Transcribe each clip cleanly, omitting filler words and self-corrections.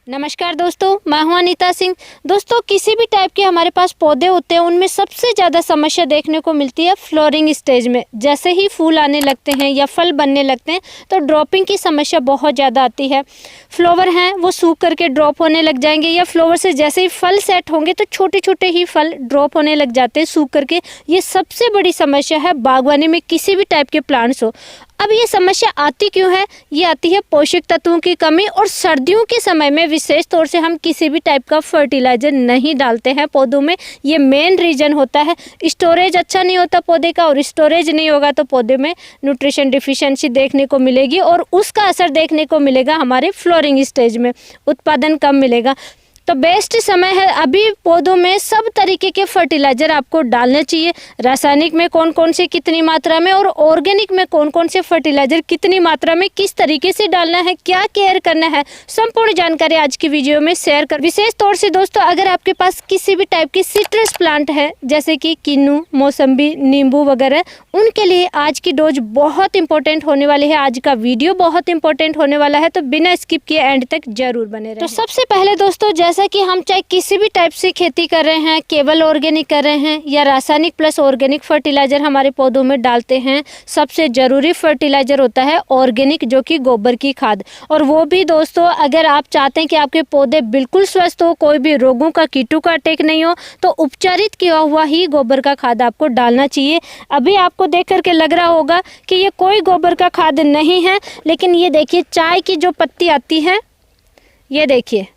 नमस्कार दोस्तों, मैं हूं अनीता सिंह। दोस्तों, किसी भी टाइप के हमारे पास पौधे होते हैं उनमें सबसे ज़्यादा समस्या देखने को मिलती है फ्लोरिंग स्टेज में। जैसे ही फूल आने लगते हैं या फल बनने लगते हैं तो ड्रॉपिंग की समस्या बहुत ज़्यादा आती है। फ्लावर हैं वो सूख करके ड्रॉप होने लग जाएंगे, या फ्लावर से जैसे ही फल सेट होंगे तो छोटे छोटे ही फल ड्रॉप होने लग जाते हैं सूख करके। ये सबसे बड़ी समस्या है बागवानी में, किसी भी टाइप के प्लांट्स हो। अब ये समस्या आती क्यों है? ये आती है पोषक तत्वों की कमी, और सर्दियों के समय में विशेष तौर से हम किसी भी टाइप का फर्टिलाइजर नहीं डालते हैं पौधों में। ये मेन रीजन होता है। स्टोरेज अच्छा नहीं होता पौधे का, और स्टोरेज नहीं होगा तो पौधे में न्यूट्रिशन डिफिशिएंसी देखने को मिलेगी, और उसका असर देखने को मिलेगा हमारे फ्लोरिंग स्टेज में। उत्पादन कम मिलेगा। तो बेस्ट समय है अभी पौधों में सब तरीके के फर्टिलाइजर आपको डालने चाहिए। रासायनिक में कौन कौन से कितनी मात्रा में, और ऑर्गेनिक में कौन कौन से फर्टिलाइजर कितनी मात्रा में, किस तरीके से डालना है, क्या केयर करना है, संपूर्ण जानकारी आज की वीडियो में शेयर कर। विशेष तौर से दोस्तों, अगर आपके पास किसी भी टाइप की सिट्रस प्लांट है जैसे कि किन्नू, मौसम्बी, नींबू वगैरह, उनके लिए आज की डोज बहुत इंपॉर्टेंट होने वाली है। आज का वीडियो बहुत इंपॉर्टेंट होने वाला है, तो बिना स्किप किए एंड तक जरूर बने रहें। तो सबसे पहले दोस्तों, जैसा कि हम चाहे किसी भी टाइप से खेती कर रहे हैं, केवल ऑर्गेनिक कर रहे हैं या रासायनिक प्लस ऑर्गेनिक फर्टिलाइजर हमारे पौधों में डालते हैं, सबसे जरूरी फर्टिलाइजर होता है ऑर्गेनिक, जो कि गोबर की खाद। और वो भी दोस्तों, अगर आप चाहते हैं कि आपके पौधे बिल्कुल स्वस्थ हो, कोई भी रोगों का कीटों का अटैक नहीं हो, तो उपचारित किया हुआ ही गोबर का खाद आपको डालना चाहिए। अभी आपको देख करके लग रहा होगा कि ये कोई गोबर का खाद नहीं है, लेकिन ये देखिए चाय की जो पत्ती आती है, ये देखिए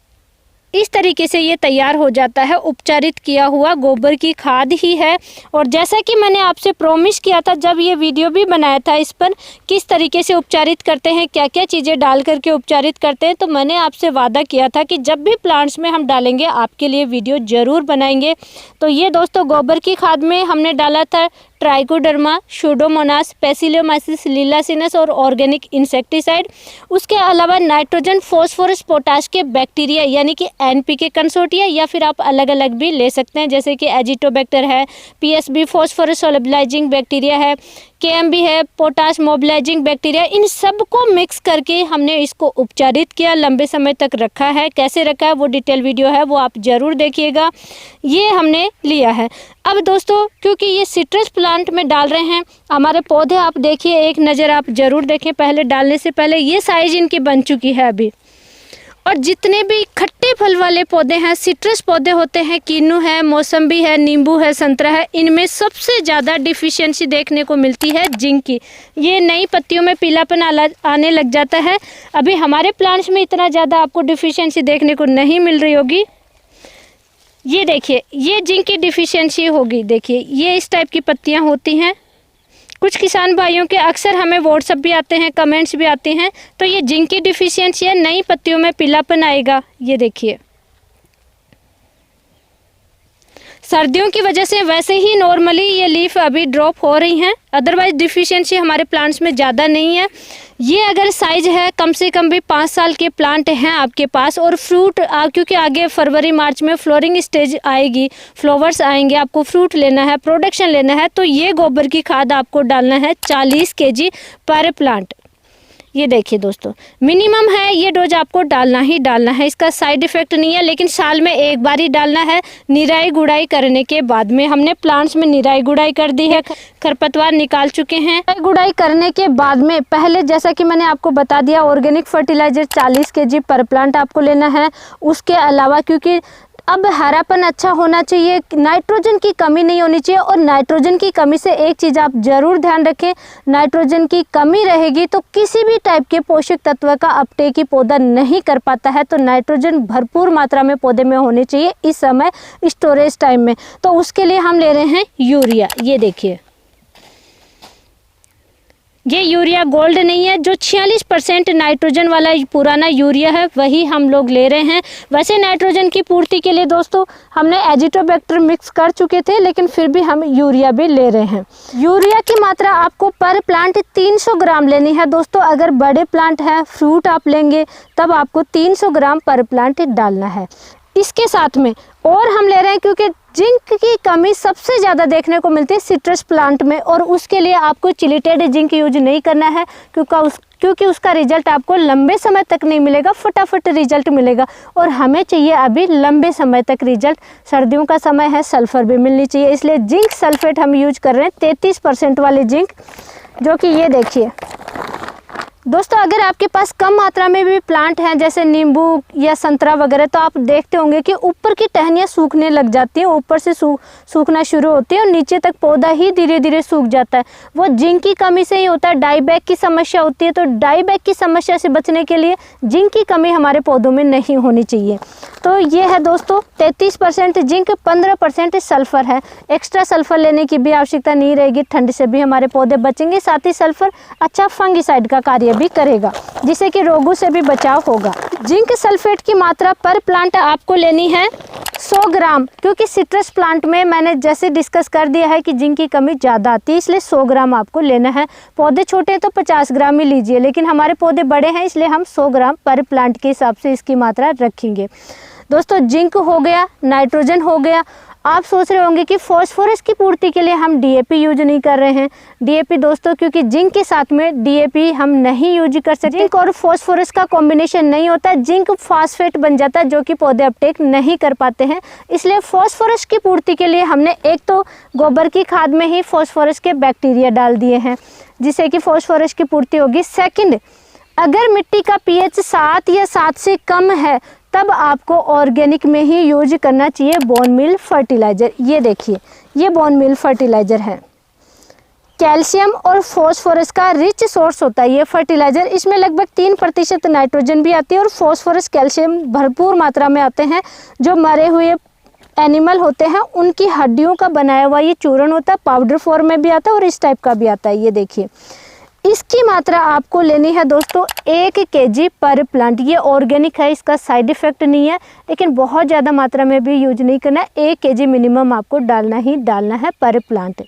इस तरीके से ये तैयार हो जाता है। उपचारित किया हुआ गोबर की खाद ही है। और जैसा कि मैंने आपसे प्रॉमिस किया था जब ये वीडियो भी बनाया था इस पर, किस तरीके से उपचारित करते हैं, क्या क्या चीज़ें डाल करके उपचारित करते हैं, तो मैंने आपसे वादा किया था कि जब भी प्लांट्स में हम डालेंगे आपके लिए वीडियो ज़रूर बनाएंगे। तो ये दोस्तों, गोबर की खाद में हमने डाला था ट्राइकोडर्मा, सूडोमोनास, बेसिलोमाइसिस लिलासिनस और ऑर्गेनिक इंसेक्टिसाइड। उसके अलावा नाइट्रोजन, फॉस्फोरस, पोटाश के बैक्टीरिया यानी कि एनपीके कंसोर्टिया, या फिर आप अलग अलग भी ले सकते हैं, जैसे कि एजिटोबैक्टर है, पीएसबी फॉस्फोरस सोलबिलाइजिंग बैक्टीरिया है, केएमबी है, पोटाश मोबिलाइजिंग बैक्टीरिया। इन सब को मिक्स करके हमने इसको उपचारित किया, लंबे समय तक रखा है। कैसे रखा है वो डिटेल वीडियो है, वो आप ज़रूर देखिएगा। ये हमने लिया है। अब दोस्तों, क्योंकि ये सिट्रस प्लांट में डाल रहे हैं, हमारे पौधे आप देखिए, एक नज़र आप ज़रूर देखें पहले डालने से पहले। ये साइज इनकी बन चुकी है अभी। और जितने भी खट्टे फल वाले पौधे हैं, सिट्रस पौधे होते हैं, किन्नू है, मौसम्बी है, नींबू है, संतरा है, इनमें सबसे ज़्यादा डिफिशियंसी देखने को मिलती है जिंक की। ये नई पत्तियों में पीलापन आने लग जाता है। अभी हमारे प्लांट्स में इतना ज़्यादा आपको डिफिशियंसी देखने को नहीं मिल रही होगी। ये देखिए, ये जिंक की डिफिशियंसी होगी। देखिए ये इस टाइप की पत्तियाँ होती हैं। कुछ किसान भाइयों के अक्सर हमें व्हाट्सएप भी आते हैं, कमेंट्स भी आते हैं, तो ये जिंक की डिफिशियंसी है, नई पत्तियों में पीलापन आएगा। ये देखिए, सर्दियों की वजह से वैसे ही नॉर्मली ये लीफ अभी ड्रॉप हो रही हैं, अदरवाइज डिफिशियंसी हमारे प्लांट्स में ज़्यादा नहीं है। ये अगर साइज है, कम से कम भी 5 साल के प्लांट हैं आपके पास, और फ्रूट क्योंकि आगे फरवरी मार्च में फ्लोरिंग स्टेज आएगी, फ्लावर्स आएंगे, आपको फ्रूट लेना है, प्रोडक्शन लेना है, तो ये गोबर की खाद आपको डालना है 40 kg पर प्लांट। ये देखिए दोस्तों, मिनिमम है, ये डोज आपको डालना ही डालना है। इसका साइड इफ़ेक्ट नहीं है, लेकिन साल में एक बार ही डालना है। निराई गुड़ाई करने के बाद में, हमने प्लांट्स में निराई गुड़ाई कर दी है, खरपतवार निकाल चुके हैं। निराई गुड़ाई करने के बाद में पहले, जैसा कि मैंने आपको बता दिया, ऑर्गेनिक फर्टिलाइजर 40 kg पर प्लांट आपको लेना है। उसके अलावा, क्योंकि अब हरापन अच्छा होना चाहिए, नाइट्रोजन की कमी नहीं होनी चाहिए। और नाइट्रोजन की कमी से एक चीज़ आप ज़रूर ध्यान रखें, नाइट्रोजन की कमी रहेगी तो किसी भी टाइप के पोषक तत्व का अपटेक ही पौधा नहीं कर पाता है। तो नाइट्रोजन भरपूर मात्रा में पौधे में होने चाहिए इस समय स्टोरेज टाइम में। तो उसके लिए हम ले रहे हैं यूरिया। ये देखिए, ये यूरिया गोल्ड नहीं है, जो 46% नाइट्रोजन वाला पुराना यूरिया है वही हम लोग ले रहे हैं। वैसे नाइट्रोजन की पूर्ति के लिए दोस्तों हमने एजिटोबैक्टर मिक्स कर चुके थे, लेकिन फिर भी हम यूरिया भी ले रहे हैं। यूरिया की मात्रा आपको पर प्लांट 300 ग्राम लेनी है दोस्तों। अगर बड़े प्लांट हैं, फ्रूट आप लेंगे, तब आपको 300 ग्राम पर प्लांट डालना है। इसके साथ में और हम ले रहे हैं, क्योंकि जिंक की कमी सबसे ज़्यादा देखने को मिलती है सिट्रस प्लांट में, और उसके लिए आपको चिलिटेड जिंक यूज नहीं करना है, क्योंकि उसका रिजल्ट आपको लंबे समय तक नहीं मिलेगा, फटाफट रिजल्ट मिलेगा। और हमें चाहिए अभी लंबे समय तक रिजल्ट। सर्दियों का समय है, सल्फर भी मिलनी चाहिए, इसलिए जिंक सल्फेट हम यूज कर रहे हैं 33% वाले जिंक, जो कि ये देखिए दोस्तों। अगर आपके पास कम मात्रा में भी प्लांट हैं जैसे नींबू या संतरा वगैरह, तो आप देखते होंगे कि ऊपर की टहनियाँ सूखने लग जाती हैं, ऊपर से सूखना शुरू होती है और नीचे तक पौधा ही धीरे धीरे सूख जाता है। वो जिंक की कमी से ही होता है। डाई बैक की समस्या होती है, तो डाई बैक की समस्या से बचने के लिए जिंक की कमी हमारे पौधों में नहीं होनी चाहिए। तो ये है दोस्तों 33% जिंक, 15% सल्फर है। एक्स्ट्रा सल्फर लेने की भी आवश्यकता नहीं रहेगी, ठंड से भी हमारे पौधे बचेंगे। साथ ही सल्फर अच्छा फंगिसाइड का कार्य भी करेगा, जिससे कि रोगों से भी बचाव होगा। जिंक सल्फेट की मात्रा पर प्लांट आपको लेनी है 100 ग्राम, क्योंकि सिट्रस प्लांट में मैंने जैसे डिस्कस कर दिया है कि जिंक की कमी ज़्यादा आती है, इसलिए 100 ग्राम आपको लेना है। पौधे छोटे हैं तो 50 ग्राम ही लीजिए, लेकिन हमारे पौधे बड़े हैं इसलिए हम 100 ग्राम पर प्लांट के हिसाब से इसकी मात्रा रखेंगे। दोस्तों जिंक हो गया, नाइट्रोजन हो गया। आप सोच रहे होंगे कि फॉस्फोरस की पूर्ति के लिए हम डीएपी यूज नहीं कर रहे हैं। डीएपी दोस्तों, क्योंकि जिंक के साथ में डीएपी हम नहीं यूज कर सकते। जिंक और फॉस्फोरस का कॉम्बिनेशन नहीं होता है, जिंक फास्फेट बन जाता है, जो कि पौधे अपटेक नहीं कर पाते हैं। इसलिए फॉस्फोरस की पूर्ति के लिए हमने एक तो गोबर की खाद में ही फॉस्फोरस के बैक्टीरिया डाल दिए हैं, जिससे कि फॉस्फोरस की पूर्ति होगी। सेकंड, अगर मिट्टी का पीएच 7 या 7 से कम है, तब आपको ऑर्गेनिक में ही यूज करना चाहिए बोन मील फर्टिलाइज़र। ये देखिए, ये बोन मील फर्टिलाइज़र है। कैल्शियम और फॉस्फोरस का रिच सोर्स होता है ये फर्टिलाइज़र। इसमें लगभग 3% नाइट्रोजन भी आती है और फॉस्फोरस कैल्शियम भरपूर मात्रा में आते हैं। जो मरे हुए एनिमल होते हैं उनकी हड्डियों का बनाया हुआ ये चूर्ण होता है, पाउडर फॉर्म में भी आता है और इस टाइप का भी आता है। ये देखिए, इसकी मात्रा आपको लेनी है दोस्तों 1 kg पर प्लांट। ये ऑर्गेनिक है, इसका साइड इफ़ेक्ट नहीं है, लेकिन बहुत ज़्यादा मात्रा में भी यूज नहीं करना। 1 kg मिनिमम आपको डालना ही डालना है पर प्लांट।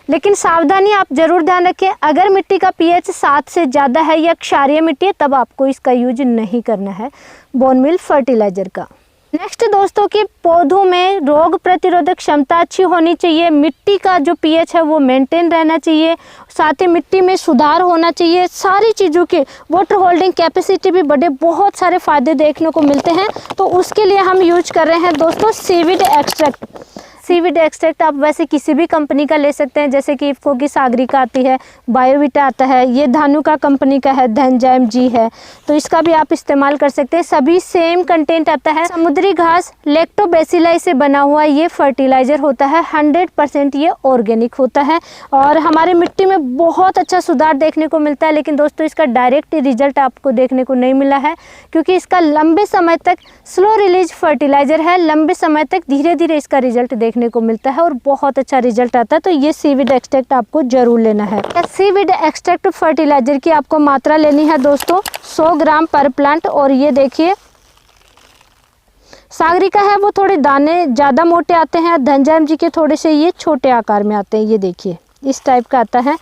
लेकिन सावधानी आप ज़रूर ध्यान रखें, अगर मिट्टी का पीएच 7 से ज़्यादा है या क्षारीय मिट्टी है, तब आपको इसका यूज नहीं करना है बोन मील फर्टिलाइज़र का। नेक्स्ट दोस्तों, कि पौधों में रोग प्रतिरोधक क्षमता अच्छी होनी चाहिए, मिट्टी का जो पीएच है वो मेंटेन रहना चाहिए, साथ ही मिट्टी में सुधार होना चाहिए। सारी चीज़ों की वाटर होल्डिंग कैपेसिटी भी बढ़े, बहुत सारे फायदे देखने को मिलते हैं। तो उसके लिए हम यूज कर रहे हैं दोस्तों सीवीड एक्सट्रैक्ट। सीवीड एक्सट्रैक्ट आप वैसे किसी भी कंपनी का ले सकते हैं, जैसे कि इफ्को की सागरिका आती है, बायोविटा आता है, ये धानु का कंपनी का है, धनजाइम जी है, तो इसका भी आप इस्तेमाल कर सकते हैं। सभी सेम कंटेंट आता है। समुद्री घास लैक्टोबैसिलाई से बना हुआ ये फर्टिलाइज़र होता है, 100% ये ऑर्गेनिक होता है और हमारे मिट्टी में बहुत अच्छा सुधार देखने को मिलता है। लेकिन दोस्तों इसका डायरेक्ट रिजल्ट आपको देखने को नहीं मिला है, क्योंकि इसका लंबे समय तक स्लो रिलीज फर्टिलाइज़र है, लंबे समय तक धीरे धीरे इसका रिजल्ट देखने को मिलता है और बहुत अच्छा रिजल्ट आता है। तो ये सीवीड एक्सट्रैक्ट आपको जरूर लेना है। सीवीड एक्सट्रैक्ट फर्टिलाइजर की आपको मात्रा लेनी है दोस्तों 100 ग्राम पर प्लांट। और ये देखिए, सागरिका है वो थोड़े दाने ज़्यादा मोटे आते हैं, धनजाइम जी के थोड़े से ये छोटे आकार में आते हैं। ये देखिए, इस टाइप का आता है।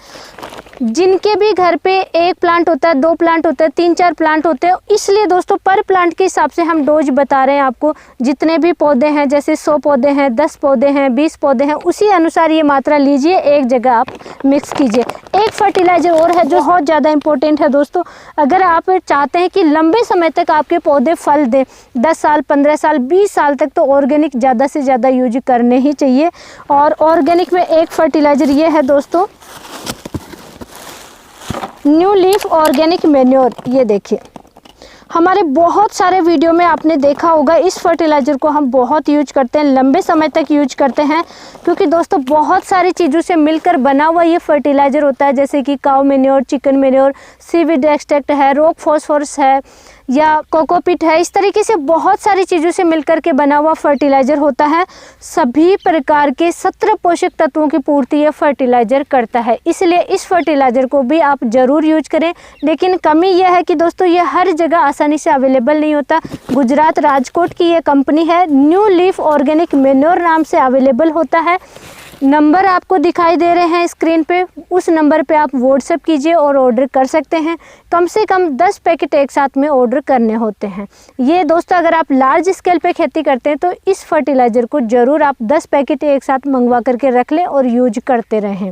जिनके भी घर पे 1 प्लांट होता है, 2 प्लांट होता है, 3-4 प्लांट होते हैं, इसलिए दोस्तों पर प्लांट के हिसाब से हम डोज बता रहे हैं आपको। जितने भी पौधे हैं, जैसे 100 पौधे हैं, 10 पौधे हैं, 20 पौधे हैं, उसी अनुसार ये मात्रा लीजिए, एक जगह आप मिक्स कीजिए। एक फर्टिलाइजर और है जो बहुत ज़्यादा इंपॉर्टेंट है दोस्तों, अगर आप चाहते हैं कि लंबे समय तक आपके पौधे फल दें, 10 साल, 15 साल, 20 साल तक, तो ऑर्गेनिक ज़्यादा से ज़्यादा यूज करने ही चाहिए। और ऑर्गेनिक में एक फर्टिलाइज़र ये है दोस्तों, न्यू लीफ ऑर्गेनिक मैन्योर। ये देखिए, हमारे बहुत सारे वीडियो में आपने देखा होगा, इस फर्टिलाइज़र को हम बहुत यूज करते हैं, लंबे समय तक यूज करते हैं, क्योंकि दोस्तों बहुत सारी चीज़ों से मिलकर बना हुआ ये फर्टिलाइज़र होता है, जैसे कि cow manure, chicken manure, seaweed extract है, रॉक फॉस्फोरस है या कोकोपीट है। इस तरीके से बहुत सारी चीज़ों से मिलकर के बना हुआ फर्टिलाइज़र होता है। सभी प्रकार के 17 पोषक तत्वों की पूर्ति ये फर्टिलाइज़र करता है, इसलिए इस फर्टिलाइज़र को भी आप ज़रूर यूज करें। लेकिन कमी यह है कि दोस्तों ये हर जगह आसानी से अवेलेबल नहीं होता। गुजरात राजकोट की ये कंपनी है, न्यू लीफ ऑर्गेनिक मैन्योर नाम से अवेलेबल होता है। नंबर आपको दिखाई दे रहे हैं स्क्रीन पे, उस नंबर पे आप व्हाट्सएप कीजिए और ऑर्डर कर सकते हैं। कम से कम 10 पैकेट एक साथ में ऑर्डर करने होते हैं। ये दोस्तों अगर आप लार्ज स्केल पे खेती करते हैं तो इस फर्टिलाइज़र को ज़रूर आप 10 पैकेट एक साथ मंगवा करके रख लें और यूज करते रहें।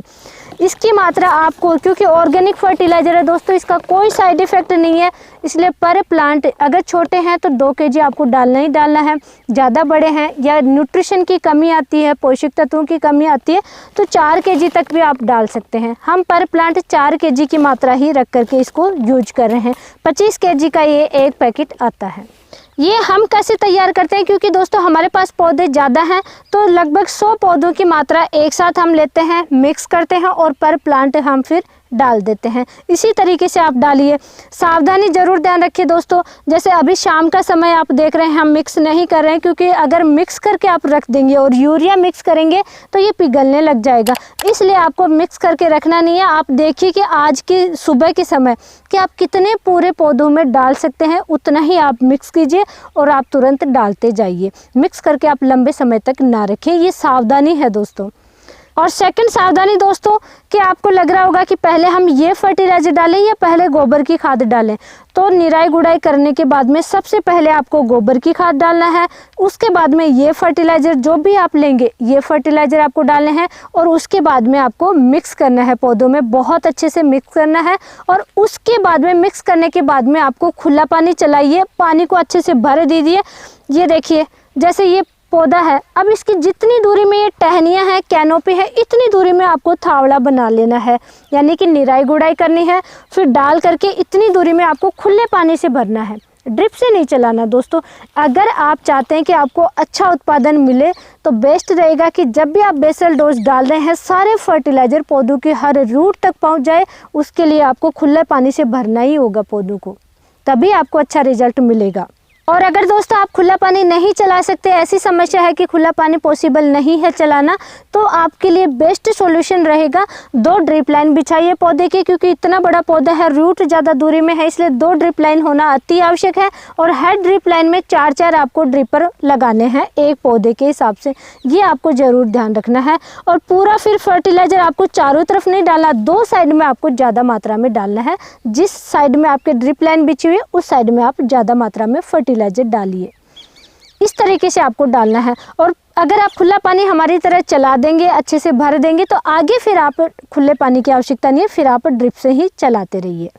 इसकी मात्रा आपको, क्योंकि ऑर्गेनिक फर्टिलाइज़र है दोस्तों, इसका कोई साइड इफ़ेक्ट नहीं है, इसलिए पर प्लांट अगर छोटे हैं तो 2 kg आपको डालना ही डालना है। ज़्यादा बड़े हैं या न्यूट्रिशन की कमी आती है, पोषक तत्वों की कमी आती है, तो 4 kg तक भी आप डाल सकते हैं। हम पर प्लांट 4 kg की मात्रा ही रख करके इसको यूज कर रहे हैं। 25 kg का ये एक पैकेट आता है। ये हम कैसे तैयार करते हैं, क्योंकि दोस्तों हमारे पास पौधे ज़्यादा हैं तो लगभग 100 पौधों की मात्रा एक साथ हम लेते हैं, मिक्स करते हैं और पर प्लांट हम फिर डाल देते हैं। इसी तरीके से आप डालिए। सावधानी ज़रूर ध्यान रखिए दोस्तों, जैसे अभी शाम का समय आप देख रहे हैं हम मिक्स नहीं कर रहे हैं, क्योंकि अगर मिक्स करके आप रख देंगे और यूरिया मिक्स करेंगे तो ये पिघलने लग जाएगा, इसलिए आपको मिक्स करके रखना नहीं है। आप देखिए कि आज की सुबह के समय कि आप कितने पूरे पौधों में डाल सकते हैं, उतना ही आप मिक्स कीजिए और आप तुरंत डालते जाइए। मिक्स करके आप लंबे समय तक ना रखें, ये सावधानी है दोस्तों। और सेकंड सावधानी दोस्तों कि आपको लग रहा होगा कि पहले हम ये फर्टिलाइज़र डालें या पहले गोबर की खाद डालें, तो निराई गुड़ाई करने के बाद में सबसे पहले आपको गोबर की खाद डालना है, उसके बाद में ये फर्टिलाइज़र जो भी आप लेंगे ये फर्टिलाइज़र आपको डालने हैं और उसके बाद में आपको मिक्स करना है पौधों में, बहुत अच्छे से मिक्स करना है। और उसके बाद में मिक्स करने के बाद में आपको खुला पानी चलाइए, पानी को अच्छे से भर दीजिए। ये देखिए जैसे ये पौधा है, अब इसकी जितनी दूरी में ये टहनियाँ हैं, कैनोपी है, इतनी दूरी में आपको थावड़ा बना लेना है, यानी कि निराई गुड़ाई करनी है। फिर डाल करके इतनी दूरी में आपको खुले पानी से भरना है, ड्रिप से नहीं चलाना दोस्तों। अगर आप चाहते हैं कि आपको अच्छा उत्पादन मिले तो बेस्ट रहेगा कि जब भी आप बेसल डोज डाल रहे हैं सारे फर्टिलाइज़र पौधों के हर रूट तक पहुँच जाए, उसके लिए आपको खुले पानी से भरना ही होगा पौधों को, तभी आपको अच्छा रिजल्ट मिलेगा। और अगर दोस्तों आप खुला पानी नहीं चला सकते, ऐसी समस्या है कि खुला पानी पॉसिबल नहीं है चलाना, तो आपके लिए बेस्ट सॉल्यूशन रहेगा 2 ड्रिप लाइन बिछाइए पौधे के, क्योंकि इतना बड़ा पौधा है, रूट ज़्यादा दूरी में है, इसलिए 2 ड्रिप लाइन होना अति आवश्यक है। और हर ड्रिप लाइन में 4-4 आपको ड्रिपर लगाने हैं एक पौधे के हिसाब से, ये आपको ज़रूर ध्यान रखना है। और पूरा फिर फर्टिलाइज़र आपको चारों तरफ नहीं डालना, 2 साइड में आपको ज़्यादा मात्रा में डालना है। जिस साइड में आपके ड्रिप लाइन बिछी हुई है उस साइड में आप ज़्यादा मात्रा में फर्टिलाइज़र डालिए। इस तरीके से आपको डालना है। और अगर आप खुला पानी हमारी तरह चला देंगे, अच्छे से भर देंगे, तो आगे फिर आप खुले पानी की आवश्यकता नहीं है, फिर आप ड्रिप से ही चलाते रहिए।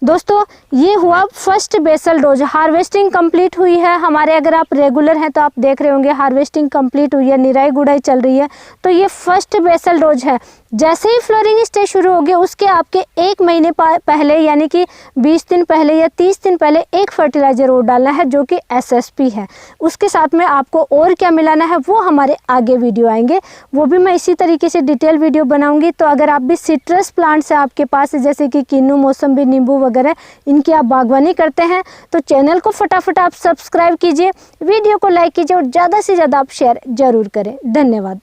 दोस्तों ये हुआ first basal dose, harvesting complete हुई है हमारे। अगर आप रेगुलर हैं तो आप देख रहे होंगे हार्वेस्टिंग कंप्लीट हुई है, निराई गुड़ाई चल रही है, तो ये फर्स्ट बेसल डोज है। जैसे ही फ्लोरिंग स्टेज शुरू हो गया उसके आपके 1 महीने पहले, यानी कि 20 दिन पहले या 30 दिन पहले एक फर्टिलाइज़र और डालना है जो कि SSP है। उसके साथ में आपको और क्या मिलाना है वो हमारे आगे वीडियो आएंगे, वो भी मैं इसी तरीके से डिटेल वीडियो बनाऊंगी। तो अगर आप भी सिट्रस प्लांट्स है आपके पास, जैसे कि किन्नू, मौसम्बी, नींबू वगैरह, इनकी आप बागवानी करते हैं तो चैनल को फटाफट आप सब्सक्राइब कीजिए, वीडियो को लाइक कीजिए और ज़्यादा से ज़्यादा आप शेयर ज़रूर करें। धन्यवाद।